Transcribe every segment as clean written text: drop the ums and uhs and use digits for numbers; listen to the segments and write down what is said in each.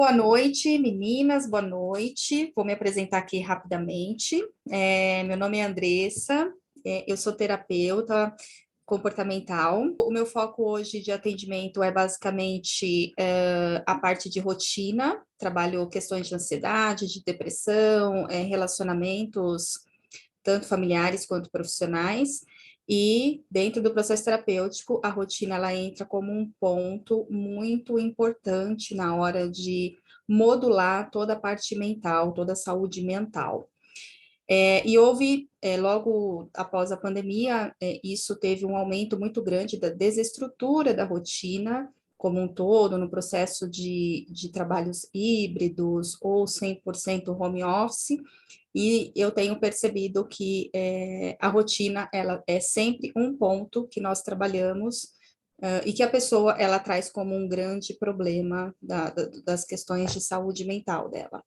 Boa noite, meninas, boa noite. Vou me apresentar aqui rapidamente. Meu nome é Andressa, eu sou terapeuta comportamental. O meu foco hoje de atendimento é basicamente a parte de rotina, trabalho questões de ansiedade, de depressão, relacionamentos, tanto familiares quanto profissionais. E dentro do processo terapêutico, a rotina ela entra como um ponto muito importante na hora de modular toda a parte mental, toda a saúde mental. E houve, logo após a pandemia, isso teve um aumento muito grande da desestrutura da rotina como um todo, no processo de trabalhos híbridos ou 100% home office, e eu tenho percebido que a rotina, ela é sempre um ponto que nós trabalhamos, e que a pessoa, ela traz como um grande problema das questões de saúde mental dela.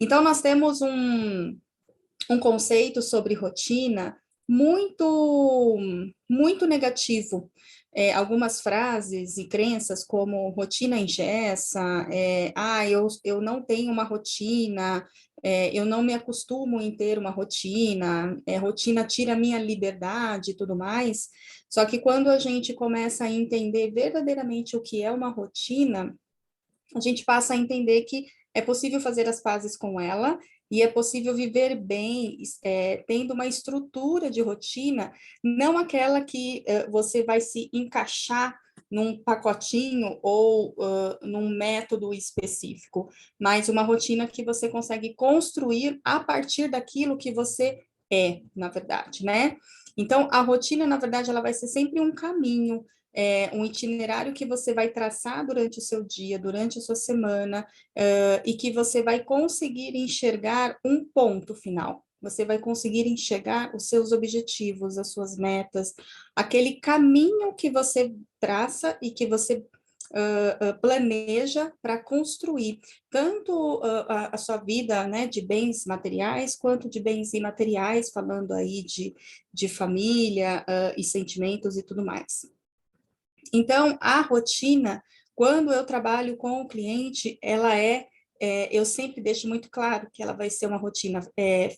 Então, nós temos um conceito sobre rotina muito, muito negativo. Algumas frases e crenças como rotina engessa, eu não tenho uma rotina, eu não me acostumo em ter uma rotina, rotina tira a minha liberdade e tudo mais. Só que quando a gente começa a entender verdadeiramente o que é uma rotina, a gente passa a entender que é possível fazer as pazes com ela e é possível viver bem, tendo uma estrutura de rotina, não aquela que você vai se encaixar num pacotinho ou num método específico, mas uma rotina que você consegue construir a partir daquilo que você na verdade, né? Então, a rotina, na verdade, ela vai ser sempre um caminho, um itinerário que você vai traçar durante o seu dia, durante a sua semana, e que você vai conseguir enxergar um ponto final. Você vai conseguir enxergar os seus objetivos, as suas metas, aquele caminho que você traça e que você planeja para construir tanto a sua vida, né, de bens materiais quanto de bens imateriais, falando aí de família e sentimentos e tudo mais. Então, a rotina, quando eu trabalho com o cliente, ela eu sempre deixo muito claro que ela vai ser uma rotina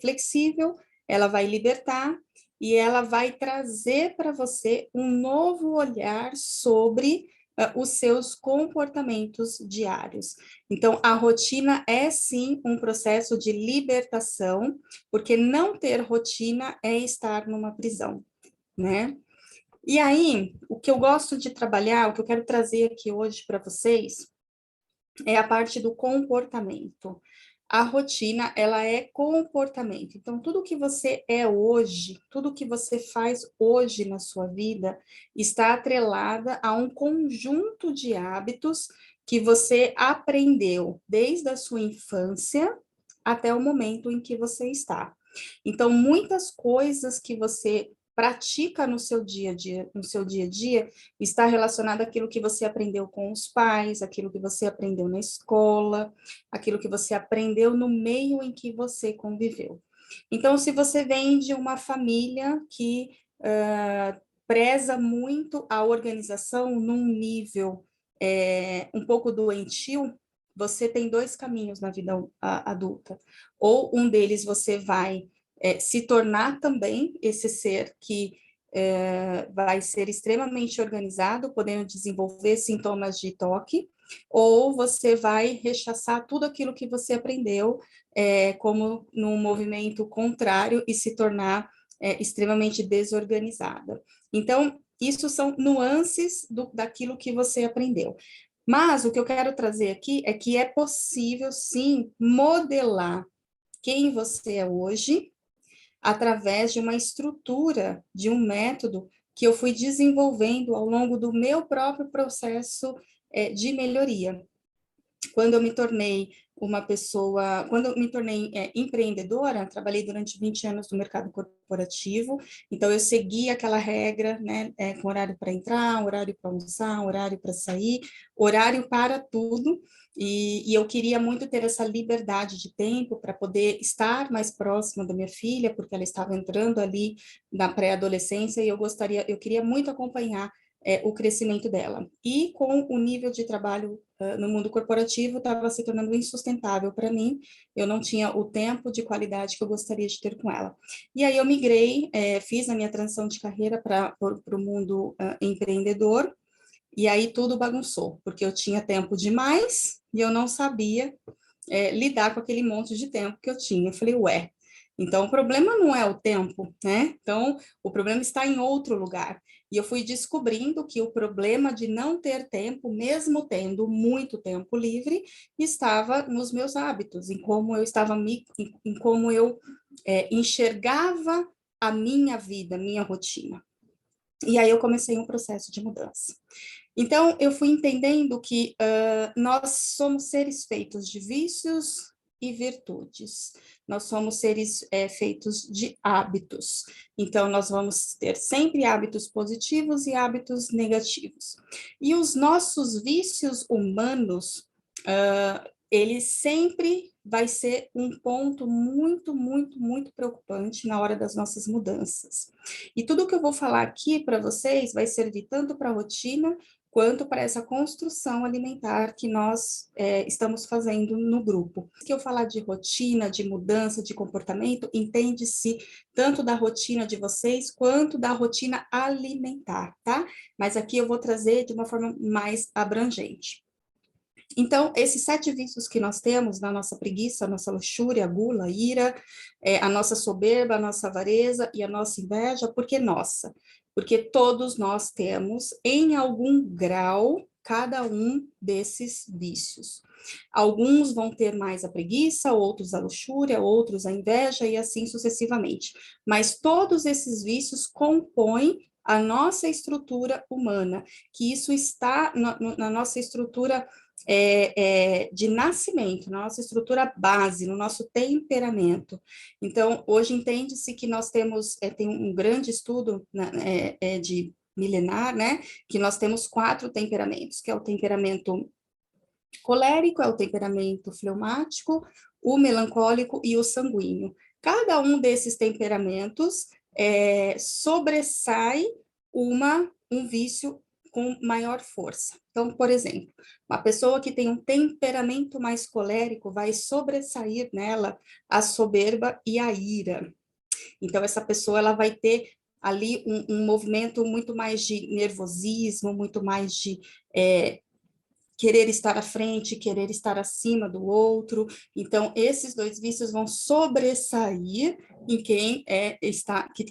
flexível, ela vai libertar e ela vai trazer para você um novo olhar sobre os seus comportamentos diários. Então, a rotina é sim um processo de libertação, porque não ter rotina é estar numa prisão, né? E aí, o que eu gosto de trabalhar, o que eu quero trazer aqui hoje para vocês, é a parte do comportamento. A rotina, ela é comportamento. Então, tudo que você é hoje, tudo que você faz hoje na sua vida, está atrelada a um conjunto de hábitos que você aprendeu desde a sua infância até o momento em que você está. Então, muitas coisas que você pratica no seu dia a dia, está relacionado àquilo que você aprendeu com os pais, aquilo que você aprendeu na escola, aquilo que você aprendeu no meio em que você conviveu. Então, se você vem de uma família que preza muito a organização num nível um pouco doentio, você tem dois caminhos na vida adulta. Ou um deles você vai se tornar também esse ser que vai ser extremamente organizado, podendo desenvolver sintomas de toque, ou você vai rechaçar tudo aquilo que você aprendeu como num movimento contrário e se tornar extremamente desorganizada. Então, isso são nuances daquilo que você aprendeu. Mas o que eu quero trazer aqui é que é possível, sim, modelar quem você é hoje através de uma estrutura, de um método que eu fui desenvolvendo ao longo do meu próprio processo de melhoria. Quando eu me tornei uma pessoa, quando eu me tornei empreendedora, trabalhei durante 20 anos no mercado corporativo, então eu segui aquela regra, né, com horário para entrar, horário para almoçar, horário para sair, horário para tudo, e eu queria muito ter essa liberdade de tempo para poder estar mais próxima da minha filha, porque ela estava entrando ali na pré-adolescência, e eu queria muito acompanhar o crescimento dela. E com o nível de trabalho no mundo corporativo, estava se tornando insustentável para mim, eu não tinha o tempo de qualidade que eu gostaria de ter com ela. E aí eu migrei, fiz a minha transição de carreira para o mundo empreendedor, e aí tudo bagunçou, porque eu tinha tempo demais e eu não sabia lidar com aquele monte de tempo que eu tinha. Eu falei, ué, então o problema não é o tempo, né? Então o problema está em outro lugar. E eu fui descobrindo que o problema de não ter tempo, mesmo tendo muito tempo livre, estava nos meus hábitos, em como eu estava em como eu enxergava a minha vida, a minha rotina. E aí eu comecei um processo de mudança. Então, eu fui entendendo que nós somos seres feitos de vícios e virtudes. Nós somos seres feitos de hábitos. Então, nós vamos ter sempre hábitos positivos e hábitos negativos. E os nossos vícios humanos, ele sempre vai ser um ponto muito, muito, muito preocupante na hora das nossas mudanças. E tudo que eu vou falar aqui para vocês vai servir tanto para a rotina quanto para essa construção alimentar que nós estamos fazendo no grupo. Se eu falar de rotina, de mudança, de comportamento, entende-se tanto da rotina de vocês quanto da rotina alimentar, tá? Mas aqui eu vou trazer de uma forma mais abrangente. Então, esses 7 vícios que nós temos na nossa preguiça, a nossa luxúria, a gula, a ira, a nossa soberba, a nossa avareza e a nossa inveja, por que nossa? Porque todos nós temos, em algum grau, cada um desses vícios. Alguns vão ter mais a preguiça, outros a luxúria, outros a inveja e assim sucessivamente. Mas todos esses vícios compõem a nossa estrutura humana, que isso está na nossa estrutura de nascimento, na nossa estrutura base, no nosso temperamento. Então, hoje entende-se que nós temos, tem um grande estudo de milenar, né, que nós temos 4 temperamentos, que é o temperamento colérico, é o temperamento fleumático, o melancólico e o sanguíneo. Cada um desses temperamentos sobressai um vício com maior força. Então, por exemplo, uma pessoa que tem um temperamento mais colérico vai sobressair nela a soberba e a ira. Então, essa pessoa ela vai ter ali um movimento muito mais de nervosismo, muito mais de querer estar à frente, querer estar acima do outro. Então, esses 2 vícios vão sobressair em quem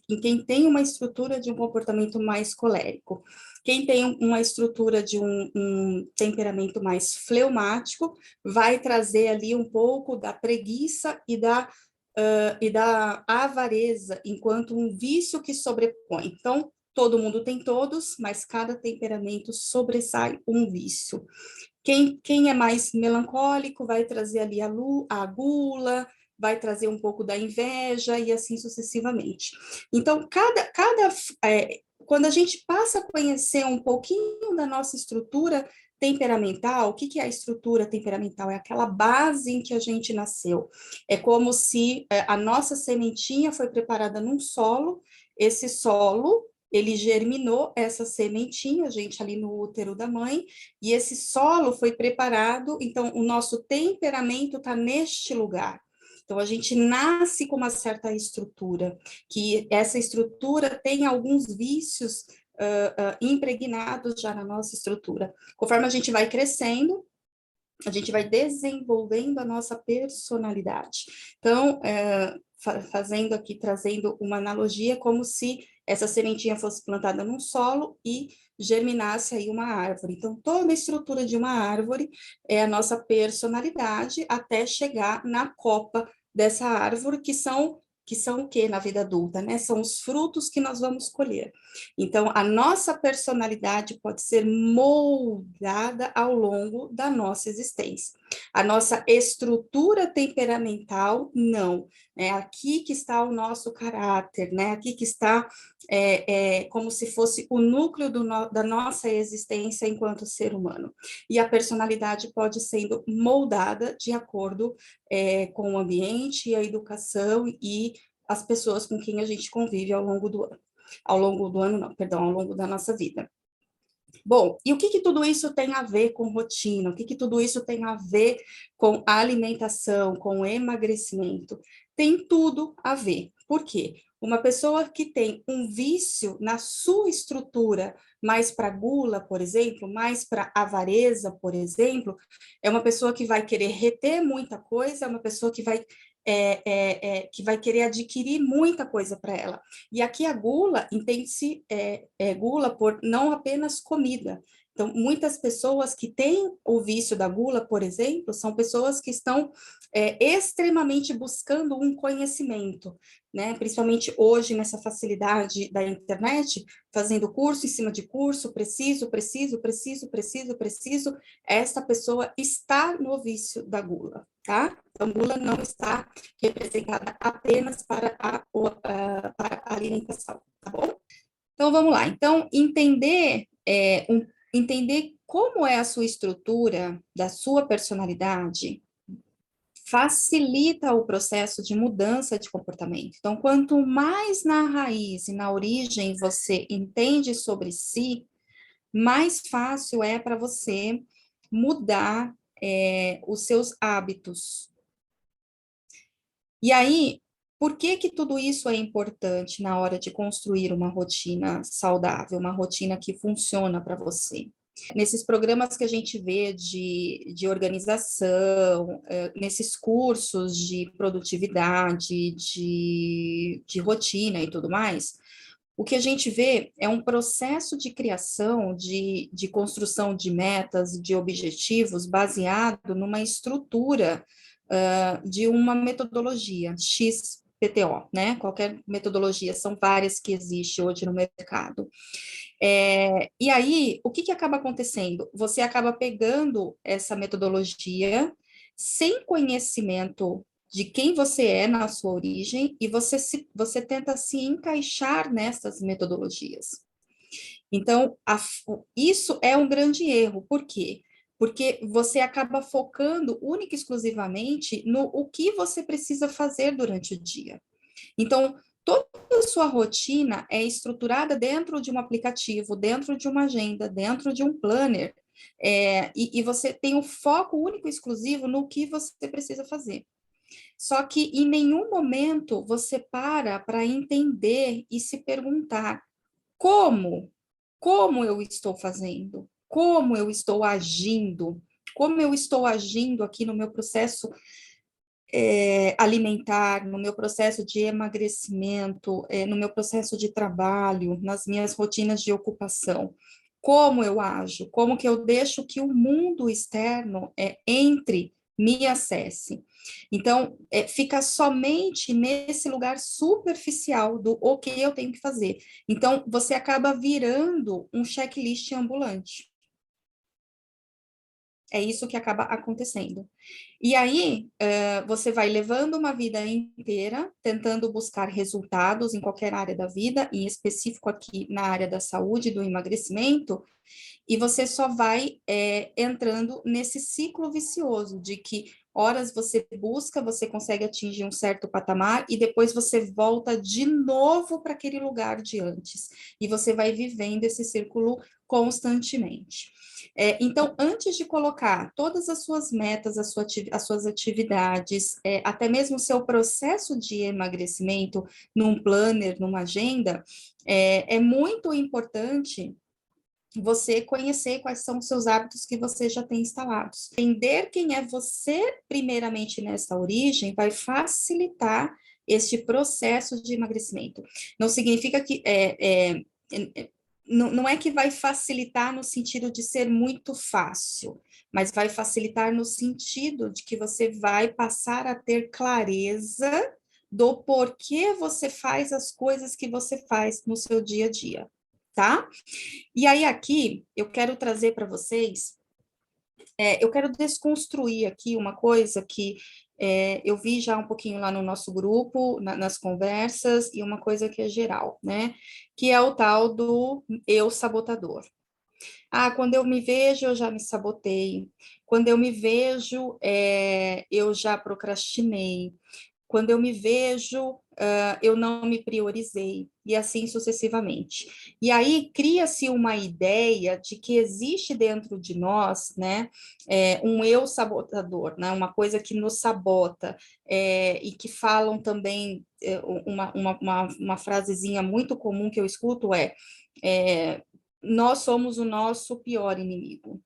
em quem tem uma estrutura de um comportamento mais colérico. Quem tem uma estrutura de um temperamento mais fleumático vai trazer ali um pouco da preguiça e da avareza, enquanto um vício que sobrepõe. Então, todo mundo tem todos, mas cada temperamento sobressai um vício. Quem é mais melancólico vai trazer ali a gula, vai trazer um pouco da inveja e assim sucessivamente. Então, quando a gente passa a conhecer um pouquinho da nossa estrutura temperamental, o que é a estrutura temperamental? É aquela base em que a gente nasceu. É como se a nossa sementinha foi preparada num solo, esse solo ele germinou essa sementinha, gente, ali no útero da mãe, e esse solo foi preparado, então o nosso temperamento está neste lugar. Então, a gente nasce com uma certa estrutura, que essa estrutura tem alguns vícios impregnados já na nossa estrutura. Conforme a gente vai crescendo, a gente vai desenvolvendo a nossa personalidade. Então, fazendo aqui, trazendo uma analogia, como se essa sementinha fosse plantada num solo e germinasse aí uma árvore. Então, toda a estrutura de uma árvore é a nossa personalidade até chegar na copa dessa árvore, que são o que na vida adulta, né? São os frutos que nós vamos colher. Então, a nossa personalidade pode ser moldada ao longo da nossa existência. A nossa estrutura temperamental, não. É aqui que está o nosso caráter, né? Aqui que está como se fosse o núcleo da nossa existência enquanto ser humano. E a personalidade pode sendo moldada de acordo com o ambiente, a educação e as pessoas com quem a gente convive ao longo do ano. Ao longo do ano, não, perdão, ao longo da nossa vida. Bom, e o que que tudo isso tem a ver com rotina? O que que tudo isso tem a ver com a alimentação, com o emagrecimento? Tem tudo a ver. Por quê? Uma pessoa que tem um vício na sua estrutura, mais para gula, por exemplo, mais para avareza, por exemplo, é uma pessoa que vai querer reter muita coisa, é uma pessoa que vai que vai querer adquirir muita coisa para ela. E aqui a gula entende-se gula por não apenas comida. Então, muitas pessoas que têm o vício da gula, por exemplo, são pessoas que estão extremamente buscando um conhecimento, né? Principalmente hoje, nessa facilidade da internet, fazendo curso em cima de curso, preciso, essa pessoa está no vício da gula, tá? Então, gula não está representada apenas para a alimentação, tá bom? Então, vamos lá. Então, entender como é a sua estrutura da sua personalidade facilita o processo de mudança de comportamento. Então, quanto mais na raiz e na origem você entende sobre si, mais fácil é para você mudar os seus hábitos. E aí, por que que tudo isso é importante na hora de construir uma rotina saudável, uma rotina que funciona para você? Nesses programas que a gente vê de organização, nesses cursos de produtividade, de rotina e tudo mais, o que a gente vê é um processo de criação, de construção de metas, de objetivos, baseado numa estrutura de uma metodologia, XPTO, né? Qualquer metodologia, são várias que existem hoje no mercado. E aí, o que que acaba acontecendo? Você acaba pegando essa metodologia sem conhecimento de quem você é na sua origem e você tenta se encaixar nessas metodologias. Então, isso é um grande erro. Por quê? Porque você acaba focando única e exclusivamente no o que você precisa fazer durante o dia. Então, toda a sua rotina é estruturada dentro de um aplicativo, dentro de uma agenda, dentro de um planner, e você tem um foco único e exclusivo no que você precisa fazer. Só que em nenhum momento você para entender e se perguntar como, como eu estou fazendo, como eu estou agindo, como eu estou agindo aqui no meu processo alimentar, no meu processo de emagrecimento, no meu processo de trabalho, nas minhas rotinas de ocupação. Como eu ajo, como que eu deixo que o mundo externo entre, me acesse. Então, fica somente nesse lugar superficial do o que eu tenho que fazer. Então, você acaba virando um checklist ambulante. É isso que acaba acontecendo. E aí, você vai levando uma vida inteira, tentando buscar resultados em qualquer área da vida, em específico aqui na área da saúde, do emagrecimento, e você só vai entrando nesse ciclo vicioso de que horas você busca, você consegue atingir um certo patamar e depois você volta de novo para aquele lugar de antes. E você vai vivendo esse círculo constantemente. Então, antes de colocar todas as suas metas, as suas atividades, até mesmo o seu processo de emagrecimento num planner, numa agenda, é muito importante você conhecer quais são os seus hábitos que você já tem instalados. Entender quem é você, primeiramente, nessa origem, vai facilitar este processo de emagrecimento. Não significa que não é que vai facilitar no sentido de ser muito fácil, mas vai facilitar no sentido de que você vai passar a ter clareza do porquê você faz as coisas que você faz no seu dia a dia, tá? E aí, aqui, eu quero trazer para vocês, eu quero desconstruir aqui uma coisa que eu vi já um pouquinho lá no nosso grupo, nas conversas, e uma coisa que é geral, né? Que é o tal do eu sabotador. Ah, quando eu me vejo, eu já me saboteio. Quando eu me vejo, eu já procrastinei. quando eu me vejo, eu não me priorizei, e assim sucessivamente. E aí cria-se uma ideia de que existe dentro de nós, né, um eu sabotador, né, uma coisa que nos sabota, e que falam também, uma frasezinha muito comum que eu escuto nós somos o nosso pior inimigo.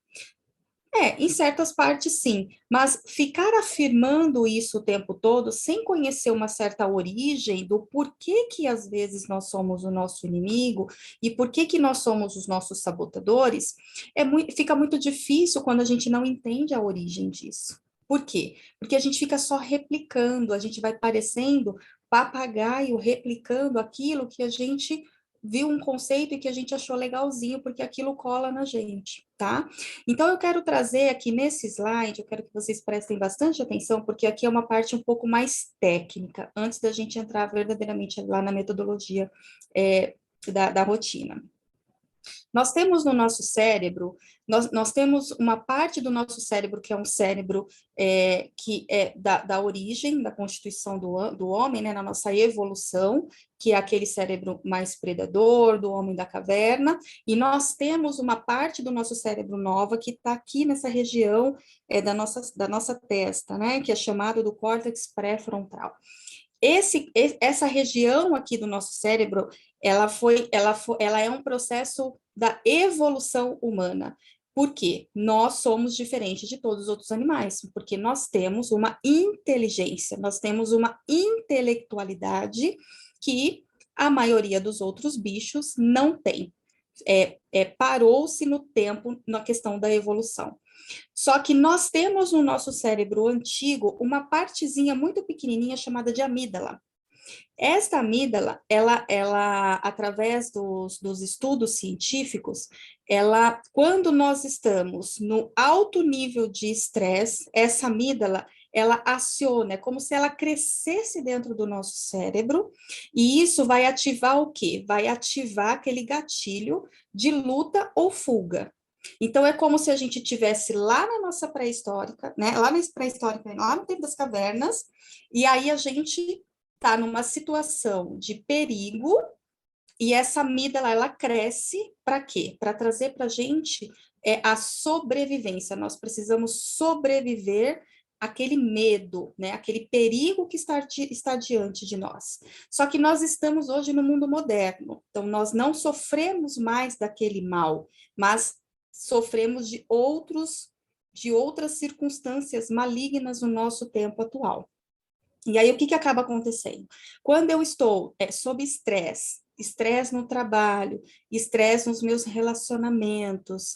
Em certas partes sim, mas ficar afirmando isso o tempo todo, sem conhecer uma certa origem do porquê que às vezes nós somos o nosso inimigo e por que nós somos os nossos sabotadores, fica muito difícil quando a gente não entende a origem disso. Por quê? Porque a gente fica só replicando, a gente vai parecendo papagaio replicando aquilo que a gente viu um conceito e que a gente achou legalzinho, porque aquilo cola na gente, tá? Então, eu quero trazer aqui nesse slide, eu quero que vocês prestem bastante atenção, porque aqui é uma parte um pouco mais técnica, antes da gente entrar verdadeiramente lá na metodologia da rotina. Nós temos no nosso cérebro, nós temos uma parte do nosso cérebro que é um cérebro que é da origem, da constituição do homem, né, na nossa evolução, que é aquele cérebro mais predador, do homem da caverna, e nós temos uma parte do nosso cérebro nova que está aqui nessa região da nossa testa, né, que é chamado do córtex pré-frontal. Essa região aqui do nosso cérebro, ela é um processo da evolução humana. Por quê? Nós somos diferentes de todos os outros animais, porque nós temos uma inteligência, nós temos uma intelectualidade que a maioria dos outros bichos não tem. Parou-se no tempo na questão da evolução. Só que nós temos no nosso cérebro antigo uma partezinha muito pequenininha chamada de amígdala. Esta amígdala, ela através dos estudos científicos, quando nós estamos no alto nível de estresse, essa amígdala, ela aciona, é como se ela crescesse dentro do nosso cérebro, e isso vai ativar o quê? Vai ativar aquele gatilho de luta ou fuga. Então, é como se a gente tivesse lá na nossa pré-histórica, né? Lá na pré-histórica, lá no tempo das cavernas, e aí a gente está numa situação de perigo e essa amígdala ela cresce para quê? Para trazer para a gente a sobrevivência. Nós precisamos sobreviver àquele medo, né? Aquele perigo que está diante de nós. Só que nós estamos hoje no mundo moderno, então nós não sofremos mais daquele mal, mas sofremos de outras circunstâncias malignas no nosso tempo atual. E aí, o que acaba acontecendo? Quando eu estou sob estresse, estresse no trabalho, estresse nos meus relacionamentos,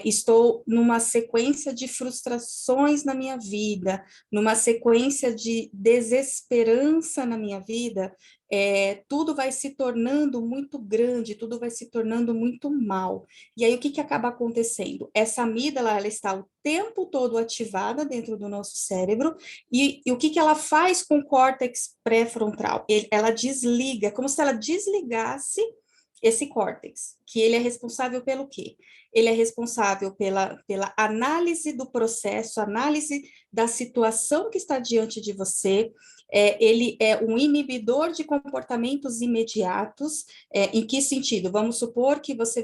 estou numa sequência de frustrações na minha vida, numa sequência de desesperança na minha vida, tudo vai se tornando muito grande, tudo vai se tornando muito mal. E aí, o que acaba acontecendo? Essa amígdala, ela está o tempo todo ativada dentro do nosso cérebro, e o que ela faz com o córtex pré-frontal? Ela desliga, como se ela desligasse esse córtex, que ele é responsável pelo quê? Ele é responsável pela análise do processo, análise da situação que está diante de você, ele é um inibidor de comportamentos imediatos. Em que sentido? Vamos supor que você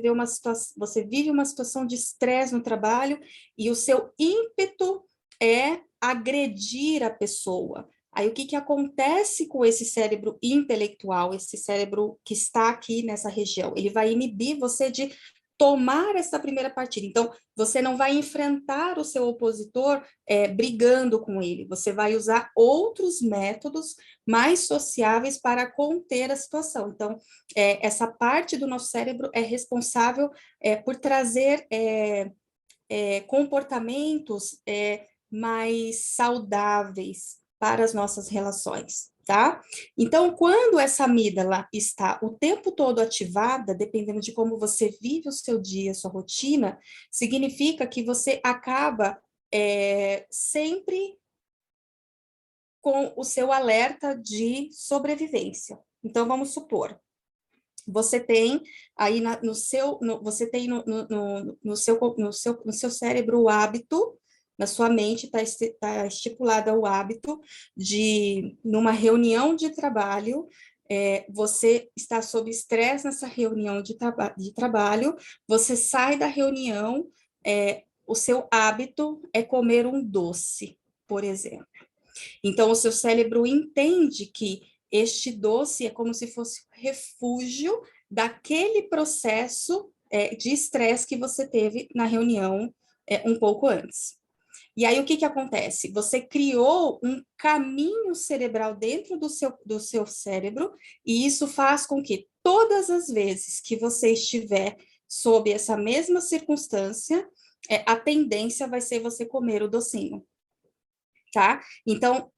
você vive uma situação de estresse no trabalho e o seu ímpeto é agredir a pessoa. Aí, o que acontece com esse cérebro intelectual, esse cérebro que está aqui nessa região? Ele vai inibir você de tomar essa primeira partida. Então, você não vai enfrentar o seu opositor brigando com ele, você vai usar outros métodos mais sociáveis para conter a situação. Então, essa parte do nosso cérebro é responsável por trazer comportamentos mais saudáveis para as nossas relações, tá? Então, quando essa amígdala está o tempo todo ativada, dependendo de como você vive o seu dia, sua rotina, significa que você acaba sempre com o seu alerta de sobrevivência. Então, vamos supor, você tem aí você tem no seu cérebro o hábito Na sua mente está estipulada o hábito de, numa reunião de trabalho, você está sob estresse nessa reunião de trabalho, você sai da reunião, o seu hábito é comer um doce, por exemplo. Então, o seu cérebro entende que este doce é como se fosse refúgio daquele processo de estresse que você teve na reunião um pouco antes. E aí, o que acontece? Você criou um caminho cerebral dentro do seu cérebro, e isso faz com que todas as vezes que você estiver sob essa mesma circunstância, a tendência vai ser você comer o docinho, tá? Então,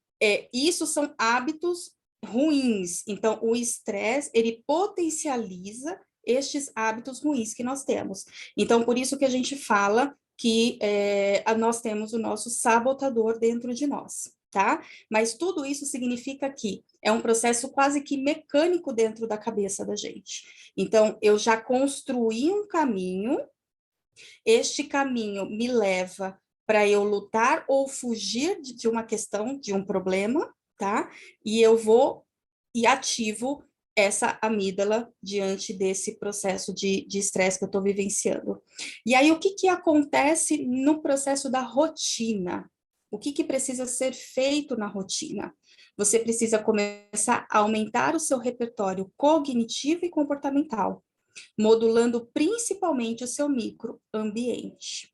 isso são hábitos ruins. Então, o estresse, ele potencializa estes hábitos ruins que nós temos. Então, por isso que a gente fala que nós temos o nosso sabotador dentro de nós, tá? Mas tudo isso significa que é um processo quase que mecânico dentro da cabeça da gente. Então, eu já construí um caminho, este caminho me leva para eu lutar ou fugir de uma questão, de um problema, tá? E eu vou e ativo essa amígdala diante desse processo de estresse que eu estou vivenciando. E aí, o que acontece no processo da rotina? O que precisa ser feito na rotina? Você precisa começar a aumentar o seu repertório cognitivo e comportamental, modulando principalmente o seu microambiente.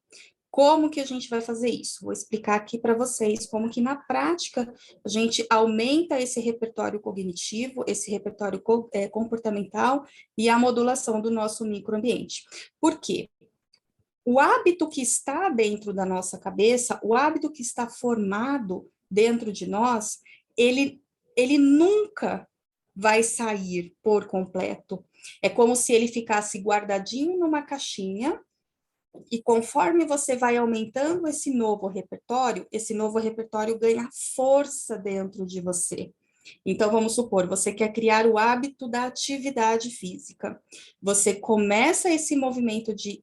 Como que a gente vai fazer isso? Vou explicar aqui para vocês como que na prática a gente aumenta esse repertório cognitivo, esse repertório comportamental e a modulação do nosso microambiente. Por quê? O hábito que está dentro da nossa cabeça, o hábito que está formado dentro de nós, ele nunca vai sair por completo. É como se ele ficasse guardadinho numa caixinha, e conforme você vai aumentando esse novo repertório ganha força dentro de você. Então, vamos supor, você quer criar o hábito da atividade física. Você começa esse movimento de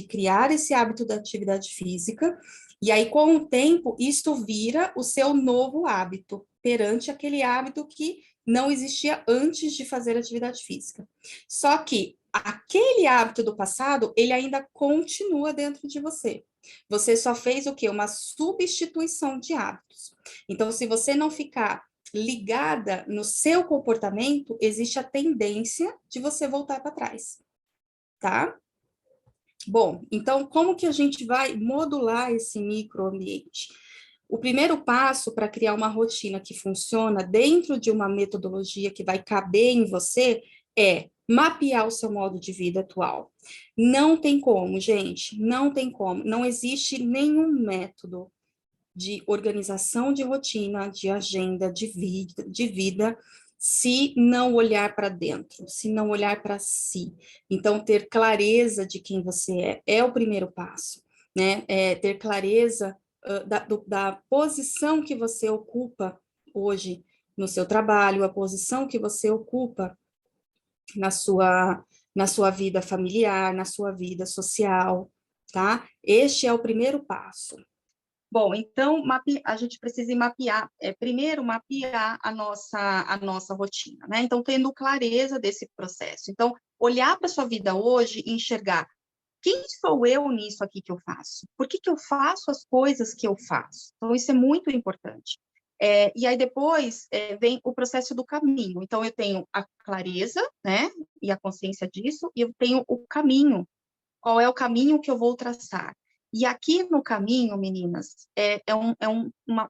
criar esse hábito da atividade física, e aí, com o tempo, isto vira o seu novo hábito, perante aquele hábito que não existia antes de fazer atividade física. Só que aquele hábito do passado, ele ainda continua dentro de você. Você só fez o quê? Uma substituição de hábitos. Então, se você não ficar ligada no seu comportamento, existe a tendência de você voltar para trás, tá? Bom, então, como que a gente vai modular esse microambiente? O primeiro passo para criar uma rotina que funciona dentro de uma metodologia que vai caber em você é mapear o seu modo de vida atual. Não tem como, gente, não tem como. Não existe nenhum método de organização de rotina, de agenda, de vida, se não olhar para dentro, se não olhar para si. Então, ter clareza de quem você é o primeiro passo, né? Ter clareza da posição que você ocupa hoje no seu trabalho, a posição que você ocupa na sua vida familiar, na sua vida social, tá? Este é o primeiro passo. Bom, então a gente precisa mapear, primeiro mapear a nossa rotina, né? Então, tendo clareza desse processo. Então, olhar para a sua vida hoje e enxergar quem sou eu nisso aqui que eu faço? Por que eu faço as coisas que eu faço? Então, isso é muito importante. E aí depois vem o processo do caminho. Então, eu tenho a clareza, né? E a consciência disso, e eu tenho o caminho. Qual é o caminho que eu vou traçar? E aqui no caminho, meninas,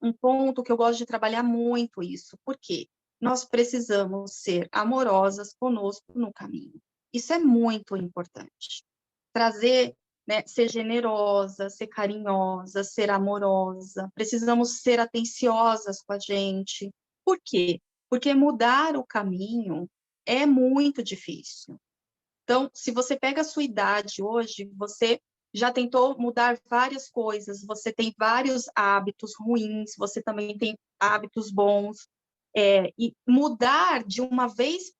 um ponto que eu gosto de trabalhar muito isso. Por quê? Nós precisamos ser amorosas conosco no caminho. Isso é muito importante. Trazer, né, ser generosa, ser carinhosa, ser amorosa. Precisamos ser atenciosas com a gente. Por quê? Porque mudar o caminho é muito difícil. Então, se você pega a sua idade hoje, você já tentou mudar várias coisas, você tem vários hábitos ruins, você também tem hábitos bons, e mudar de uma vez,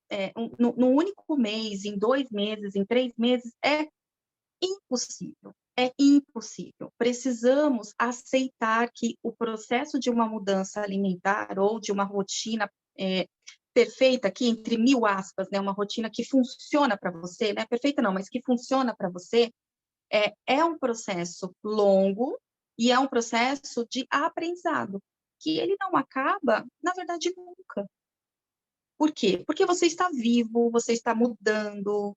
no único mês, em 2 meses, em 3 meses, é impossível. é impossível. Precisamos aceitar que o processo de uma mudança alimentar ou de uma rotina perfeita, aqui entre mil aspas, né, uma rotina que funciona para você, não é perfeita não, mas que funciona para você, é um processo longo e é um processo de aprendizado, que ele não acaba, na verdade, nunca. Por quê? Porque você está vivo, você está mudando,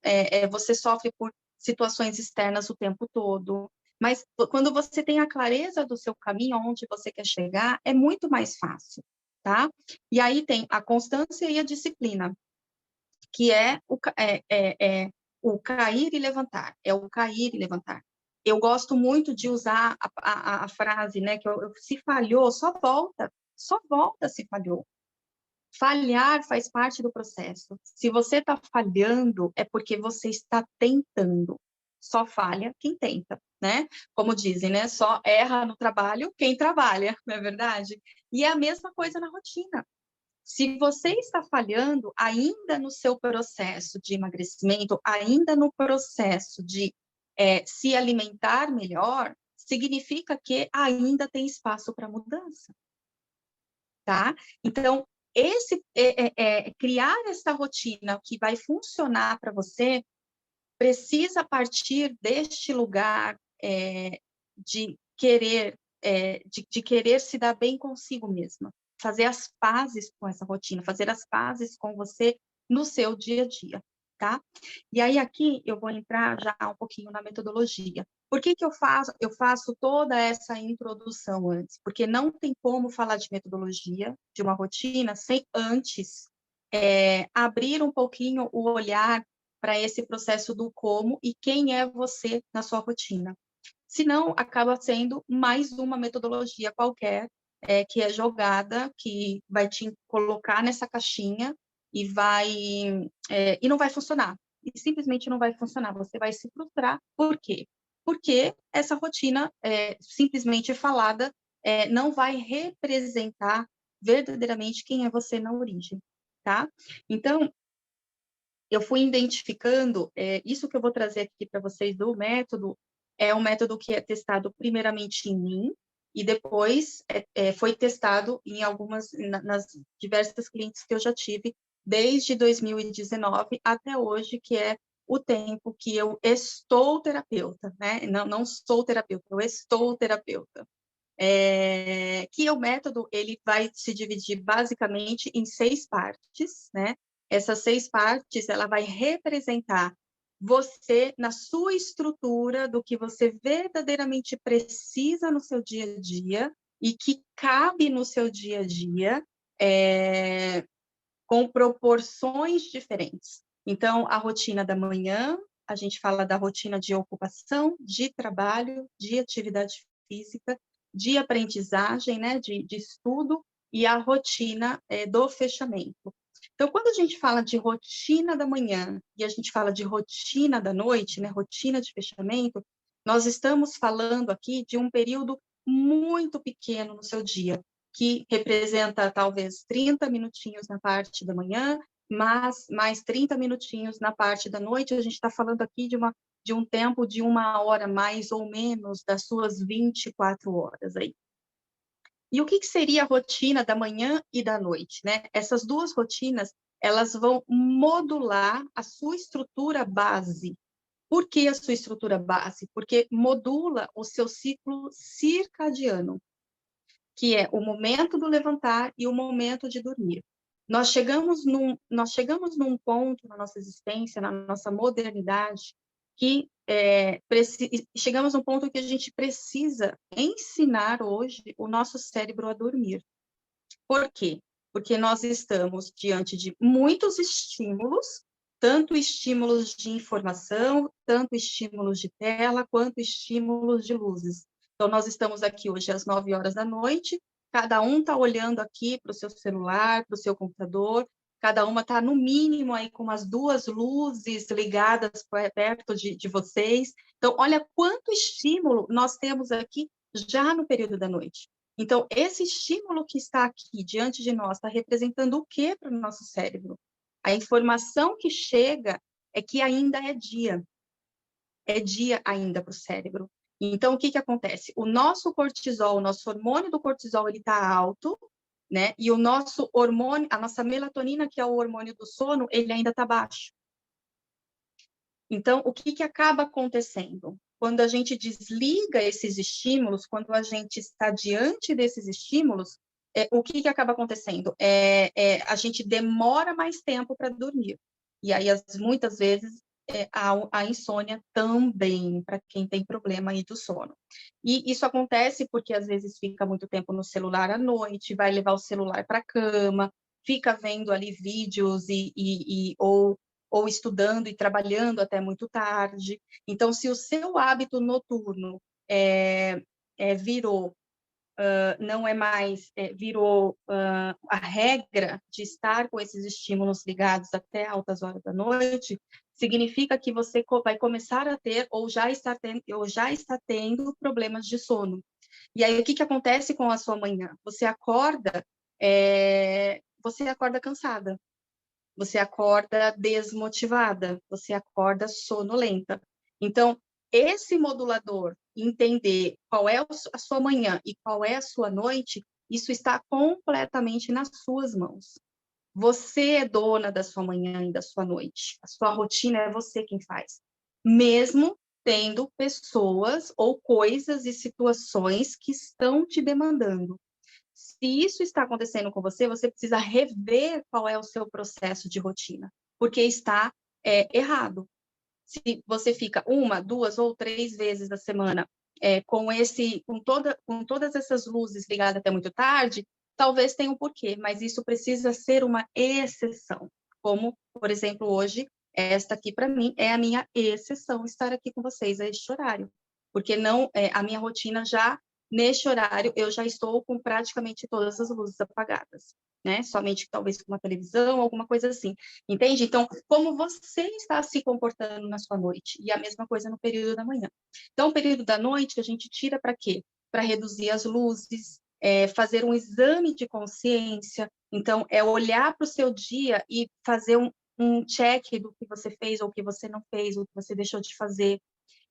você sofre por situações externas o tempo todo, mas quando você tem a clareza do seu caminho, onde você quer chegar, é muito mais fácil, tá? E aí tem a constância e a disciplina, que o cair e levantar, é o cair e levantar. Eu gosto muito de usar a frase, né, que se falhou, só volta se falhou. Falhar faz parte do processo. Se você está falhando, é porque você está tentando. Só falha quem tenta, né? Como dizem, né? Só erra no trabalho quem trabalha, não é verdade? E é a mesma coisa na rotina. Se você está falhando ainda no seu processo de emagrecimento, ainda no processo de se alimentar melhor, significa que ainda tem espaço para mudança, tá? Então, criar essa rotina que vai funcionar para você precisa partir deste lugar de querer de querer se dar bem consigo mesma, fazer as pazes com essa rotina, fazer as pazes com você no seu dia a dia, tá? E aí aqui eu vou entrar já um pouquinho na metodologia. Por que que eu faço toda essa introdução antes? Porque não tem como falar de metodologia, de uma rotina, sem antes abrir um pouquinho o olhar para esse processo do como e quem é você na sua rotina. Senão, acaba sendo mais uma metodologia qualquer que é jogada, que vai te colocar nessa caixinha e não vai funcionar. E simplesmente não vai funcionar. Você vai se frustrar. Por quê? Porque essa rotina, simplesmente falada, não vai representar verdadeiramente quem é você na origem, tá? Então, eu fui identificando, isso que eu vou trazer aqui para vocês do método, é um método que é testado primeiramente em mim, e depois foi testado em nas diversas clientes que eu já tive, desde 2019 até hoje, que é o tempo que eu estou terapeuta, né? Não sou terapeuta, eu estou terapeuta. Que o método ele vai se dividir basicamente em 6 partes, né? Essas 6 partes ela vai representar você na sua estrutura do que você verdadeiramente precisa no seu dia a dia e que cabe no seu dia a dia com proporções diferentes. Então, a rotina da manhã, a gente fala da rotina de ocupação, de trabalho, de atividade física, de aprendizagem, né, de estudo, e a rotina do fechamento. Então, quando a gente fala de rotina da manhã e a gente fala de rotina da noite, né, rotina de fechamento, nós estamos falando aqui de um período muito pequeno no seu dia, que representa talvez 30 minutinhos na parte da manhã, mas mais 30 minutinhos na parte da noite. A gente está falando aqui de um tempo de 1 hora mais ou menos das suas 24 horas aí. E o que seria a rotina da manhã e da noite, né? Essas duas rotinas, elas vão modular a sua estrutura base. Por que a sua estrutura base? Porque modula o seu ciclo circadiano, que é o momento do levantar e o momento de dormir. Nós chegamos num ponto na nossa existência, na nossa modernidade, que chegamos num ponto que a gente precisa ensinar hoje o nosso cérebro a dormir. Por quê? Porque nós estamos diante de muitos estímulos, tanto estímulos de informação, tanto estímulos de tela, quanto estímulos de luzes. Então, nós estamos aqui hoje às 9 horas da noite, cada um está olhando aqui para o seu celular, para o seu computador, cada uma está, no mínimo, aí com as 2 luzes ligadas perto de vocês. Então, olha quanto estímulo nós temos aqui já no período da noite. Então, esse estímulo que está aqui diante de nós está representando o que para o nosso cérebro? A informação que chega é que ainda é dia. É dia ainda para o cérebro. Então, o que acontece? O nosso cortisol, o nosso hormônio do cortisol, ele está alto, né? E o nosso hormônio, a nossa melatonina, que é o hormônio do sono, ele ainda está baixo. Então, o que acaba acontecendo? Quando a gente desliga esses estímulos, quando a gente está diante desses estímulos, o que acaba acontecendo? A gente demora mais tempo para dormir. E aí, muitas vezes, a insônia também, para quem tem problema aí do sono. E isso acontece porque, às vezes, fica muito tempo no celular à noite, vai levar o celular para a cama, fica vendo ali vídeos ou estudando e trabalhando até muito tarde. Então, se o seu hábito noturno virou, não é mais, virou a regra de estar com esses estímulos ligados até altas horas da noite, significa que você vai começar a ter ou já está tendo problemas de sono. E aí, o que acontece com a sua manhã? Você acorda cansada. Você acorda desmotivada, você acorda sonolenta. Então, esse modulador, entender qual é a sua manhã e qual é a sua noite, isso está completamente nas suas mãos. Você é dona da sua manhã e da sua noite. A sua rotina é você quem faz. Mesmo tendo pessoas ou coisas e situações que estão te demandando. Se isso está acontecendo com você, você precisa rever qual é o seu processo de rotina, porque está errado. Se você fica 1, 2 ou 3 vezes da semana com todas essas luzes ligadas até muito tarde, talvez tenha um porquê, mas isso precisa ser uma exceção. Como, por exemplo, hoje, esta aqui para mim é a minha exceção, estar aqui com vocês a este horário, porque não a minha rotina já neste horário eu já estou com praticamente todas as luzes apagadas, né? Somente talvez com uma televisão, alguma coisa assim. Entende? Então, como você está se comportando na sua noite? E a mesma coisa no período da manhã. Então, o período da noite a gente tira para quê? Para reduzir as luzes, fazer um exame de consciência. Então, é olhar para o seu dia e fazer um check do que você fez ou o que você não fez, ou o que você deixou de fazer.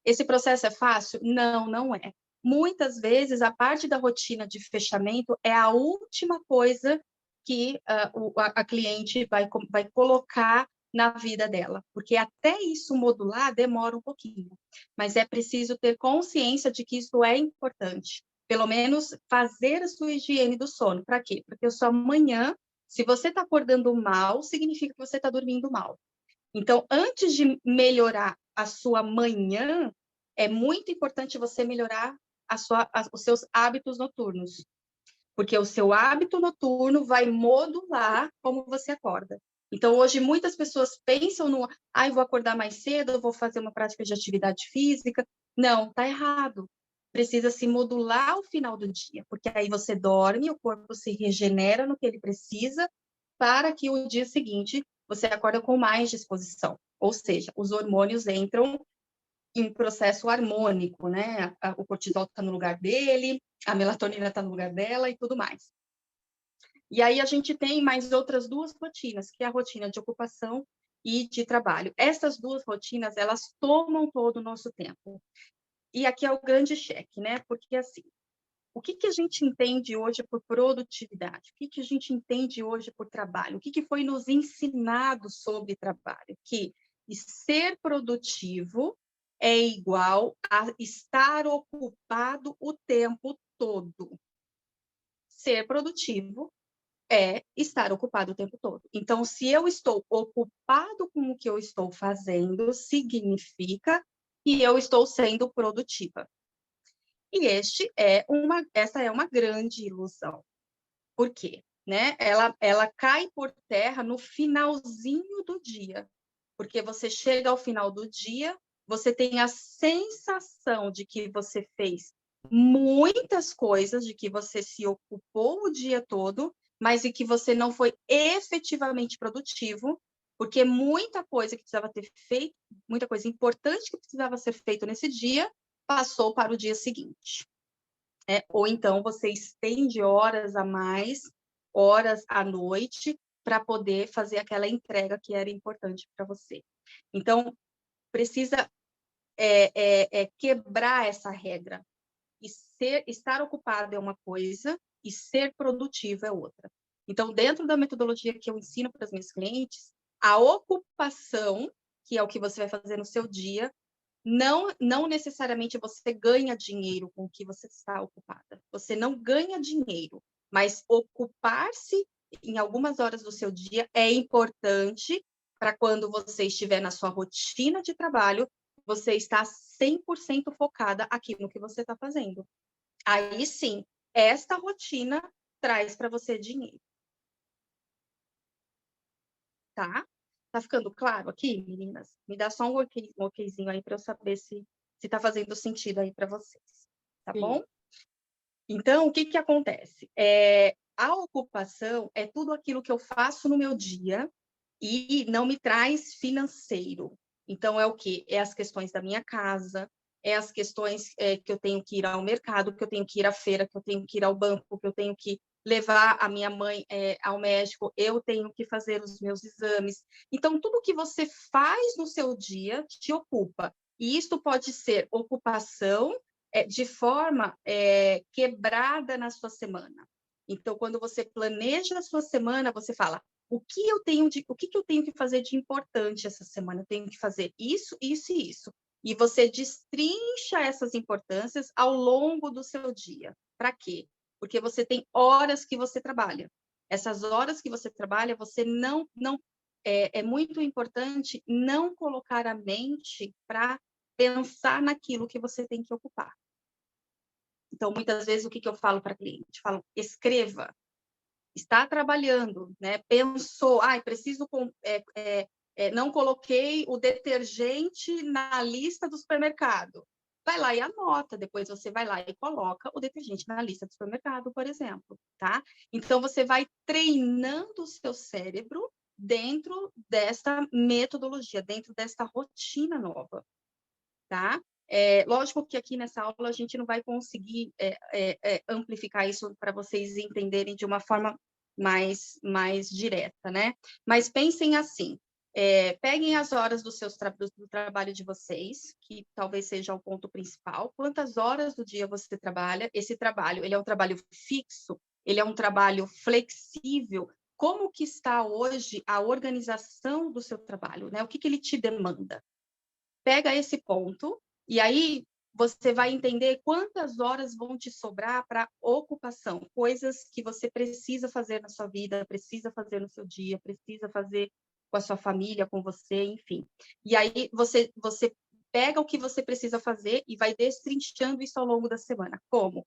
Esse processo é fácil? Não, não é. Muitas vezes, a parte da rotina de fechamento é a última coisa que a cliente vai colocar na vida dela, porque até isso modular demora um pouquinho, mas é preciso ter consciência de que isso é importante, pelo menos fazer a sua higiene do sono. Para quê? Porque a sua manhã, se você está acordando mal, significa que você está dormindo mal. Então, antes de melhorar a sua manhã, é muito importante você melhorar os seus hábitos noturnos, porque o seu hábito noturno vai modular como você acorda. Então, hoje, muitas pessoas pensam no, vou acordar mais cedo, eu vou fazer uma prática de atividade física. Não, tá errado. Precisa se modular ao final do dia, porque aí você dorme, o corpo se regenera no que ele precisa, para que o dia seguinte você acorda com mais disposição. Ou seja, os hormônios entram em processo harmônico, né? O cortisol está no lugar dele, a melatonina está no lugar dela e tudo mais. E aí a gente tem mais outras 2 rotinas, que é a rotina de ocupação e de trabalho. Essas 2 rotinas, elas tomam todo o nosso tempo. E aqui é o grande cheque, né? Porque, assim, o que a gente entende hoje por produtividade? O que a gente entende hoje por trabalho? O que foi nos ensinado sobre trabalho? Que ser produtivo é igual a estar ocupado o tempo todo. Ser produtivo é estar ocupado o tempo todo. Então, se eu estou ocupado com o que eu estou fazendo, significa que eu estou sendo produtiva. E essa é uma grande ilusão. Por quê? Né? Ela cai por terra no finalzinho do dia, porque você chega ao final do dia, você tem a sensação de que você fez muitas coisas, de que você se ocupou o dia todo, mas de que você não foi efetivamente produtivo, porque muita coisa que precisava ter feito, muita coisa importante que precisava ser feito nesse dia, passou para o dia seguinte. Ou então você estende horas a mais, horas à noite, para poder fazer aquela entrega que era importante para você. Então, precisa quebrar essa regra. E estar ocupado é uma coisa e ser produtivo é outra. Então, dentro da metodologia que eu ensino para as minhas clientes, a ocupação, que é o que você vai fazer no seu dia, não necessariamente você ganha dinheiro com o que você está ocupada. Você não ganha dinheiro, mas ocupar-se em algumas horas do seu dia é importante para quando você estiver na sua rotina de trabalho, você está 100% focada aqui no que você está fazendo. Aí sim, esta rotina traz para você dinheiro. Tá? Tá ficando claro aqui, meninas? Me dá só um okzinho aí para eu saber se está fazendo sentido aí para vocês. Tá bom? Então, o que que acontece? A ocupação é tudo aquilo que eu faço no meu dia e não me traz financeiro. Então, é o quê? É as questões da minha casa, é as questões que eu tenho que ir ao mercado, que eu tenho que ir à feira, que eu tenho que ir ao banco, que eu tenho que levar a minha mãe ao médico, eu tenho que fazer os meus exames. Então, tudo que você faz no seu dia te ocupa. E isto pode ser ocupação de forma quebrada na sua semana. Então, quando você planeja a sua semana, você fala, o que eu tenho que fazer de importante essa semana? Eu tenho que fazer isso, isso e isso. E você destrincha essas importâncias ao longo do seu dia. Para quê? Porque você tem horas que você trabalha. Essas horas que você trabalha, você não é muito importante não colocar a mente para pensar naquilo que você tem que ocupar. Então, muitas vezes, o que eu falo para cliente? Eu falo, escreva. Está trabalhando, né? Pensou, preciso, não coloquei o detergente na lista do supermercado. Vai lá e anota, depois você vai lá e coloca o detergente na lista do supermercado, por exemplo, tá? Então, você vai treinando o seu cérebro dentro desta metodologia, dentro desta rotina nova, tá? Lógico que aqui nessa aula a gente não vai conseguir amplificar isso para vocês entenderem de uma forma mais direta, né? Mas pensem assim, peguem as horas do trabalho de vocês, que talvez seja o ponto principal. Quantas horas do dia você trabalha? Esse trabalho, ele é um trabalho fixo? Ele é um trabalho flexível? Como que está hoje a organização do seu trabalho, né? O que ele te demanda? Pega esse ponto e aí você vai entender quantas horas vão te sobrar para ocupação, coisas que você precisa fazer na sua vida, precisa fazer no seu dia, precisa fazer com a sua família, com você, enfim. E aí você pega o que você precisa fazer e vai destrinchando isso ao longo da semana. Como?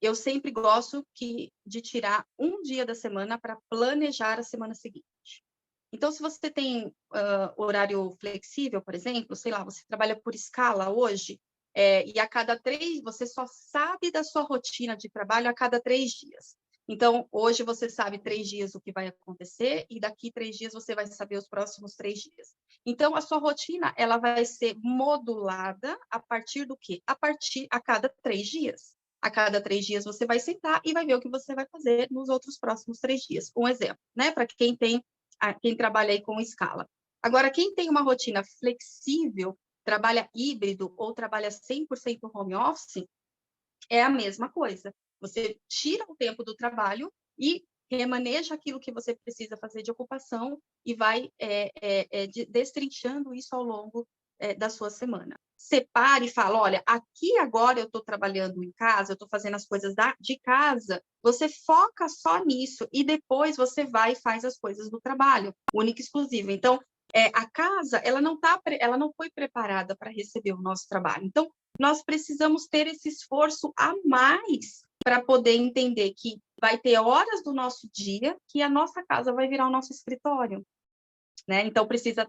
Eu sempre gosto de tirar um dia da semana para planejar a semana seguinte. Então, se você tem horário flexível, por exemplo, sei lá, você trabalha por escala hoje, e a cada 3, você só sabe da sua rotina de trabalho a cada 3 dias. Então, hoje você sabe 3 dias o que vai acontecer, e daqui 3 dias você vai saber os próximos 3 dias. Então, a sua rotina, ela vai ser modulada a partir do quê? A cada 3 dias. A cada 3 dias você vai sentar e vai ver o que você vai fazer nos outros próximos 3 dias. Um exemplo, né? Para quem trabalha aí com escala. Agora, quem tem uma rotina flexível, trabalha híbrido ou trabalha 100% home office, é a mesma coisa. Você tira o tempo do trabalho e remaneja aquilo que você precisa fazer de ocupação e vai destrinchando isso ao longo da sua semana. Separe e fala, olha, aqui agora eu estou trabalhando em casa, eu estou fazendo as coisas de casa, você foca só nisso e depois você vai e faz as coisas do trabalho, única e exclusiva. Então, a casa, ela não foi preparada para receber o nosso trabalho. Então, nós precisamos ter esse esforço a mais para poder entender que vai ter horas do nosso dia que a nossa casa vai virar o nosso escritório, né? Então, precisa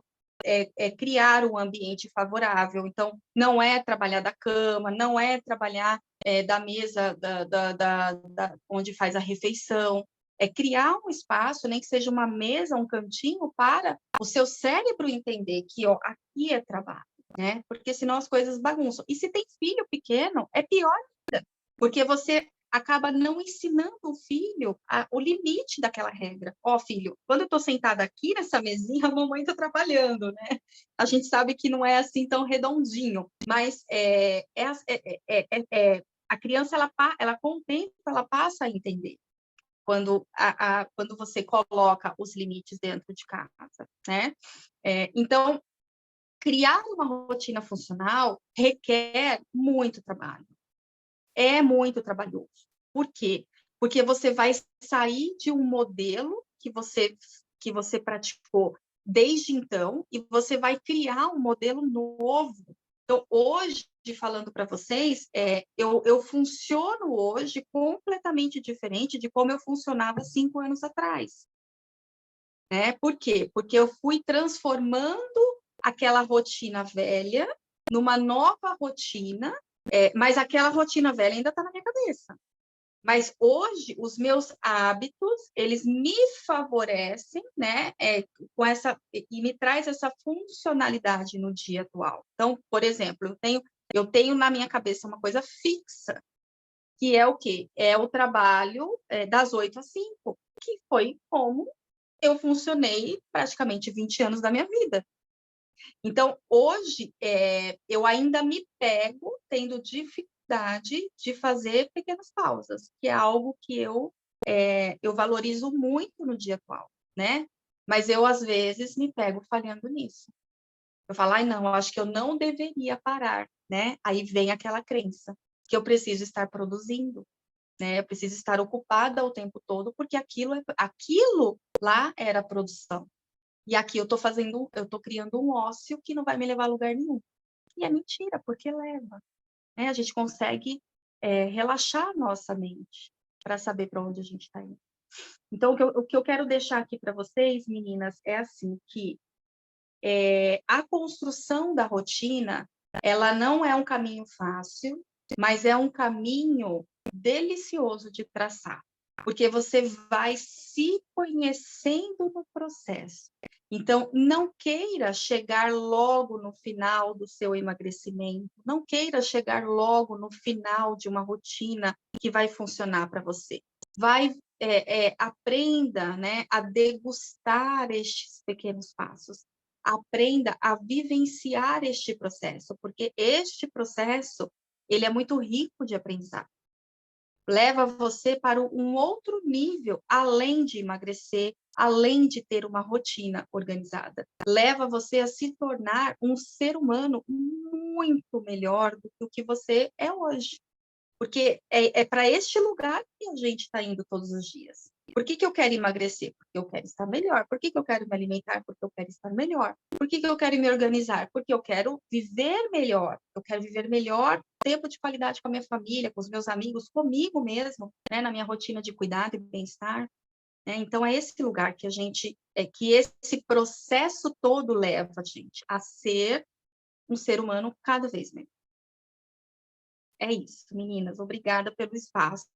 criar um ambiente favorável. Então, não é trabalhar da cama, não é trabalhar da mesa onde faz a refeição, é criar um espaço, nem que seja uma mesa, um cantinho, para o seu cérebro entender que aqui é trabalho, né? Porque senão as coisas bagunçam. E se tem filho pequeno, é pior ainda, porque você acaba não ensinando o filho o limite daquela regra. Ó, filho, quando eu estou sentada aqui nessa mesinha, a mamãe está trabalhando, né? A gente sabe que não é assim tão redondinho, mas a criança, ela com o tempo, ela passa a entender quando você coloca os limites dentro de casa, né? Então, criar uma rotina funcional requer muito trabalho. É muito trabalhoso. Por quê? Porque você vai sair de um modelo que você praticou desde então e você vai criar um modelo novo. Então, hoje, falando para vocês, eu funciono hoje completamente diferente de como eu funcionava 5 anos atrás. Né? Por quê? Porque eu fui transformando aquela rotina velha numa nova rotina, mas aquela rotina velha ainda está na minha cabeça. Mas hoje, os meus hábitos, eles me favorecem, né, e me traz essa funcionalidade no dia atual. Então, por exemplo, eu tenho na minha cabeça uma coisa fixa, que é o quê? É o trabalho das 8 às 5, que foi como eu funcionei praticamente 20 anos da minha vida. Então, hoje, eu ainda me pego tendo dificuldade de fazer pequenas pausas, que é algo que eu valorizo muito no dia atual, né? Mas eu, às vezes, me pego falhando nisso. Eu falo, ai, não, eu acho que eu não deveria parar, né? Aí vem aquela crença que eu preciso estar produzindo, né? Eu preciso estar ocupada o tempo todo, porque aquilo lá era produção. E aqui eu estou criando um ócio que não vai me levar a lugar nenhum. E é mentira, porque leva. Né? A gente consegue relaxar a nossa mente para saber para onde a gente está indo. Então, o que eu quero deixar aqui para vocês, meninas, é assim, que a construção da rotina, ela não é um caminho fácil, mas é um caminho delicioso de traçar, porque você vai se conhecendo no processo. Então, não queira chegar logo no final do seu emagrecimento, não queira chegar logo no final de uma rotina que vai funcionar para você. Aprenda, né, a degustar estes pequenos passos. Aprenda a vivenciar este processo, porque este processo, ele é muito rico de aprendizado. Leva você para um outro nível, além de emagrecer, além de ter uma rotina organizada. Leva você a se tornar um ser humano muito melhor do que o que você é hoje. Porque é para este lugar que a gente está indo todos os dias. Por que eu quero emagrecer? Porque eu quero estar melhor. Por que eu quero me alimentar? Porque eu quero estar melhor. Por que eu quero me organizar? Porque eu quero viver melhor. Eu quero viver melhor tempo de qualidade com a minha família, com os meus amigos, comigo mesmo, né? Na minha rotina de cuidado e bem-estar. Né? Então, é esse lugar que que esse processo todo leva a gente a ser um ser humano cada vez melhor. É isso, meninas. Obrigada pelo espaço.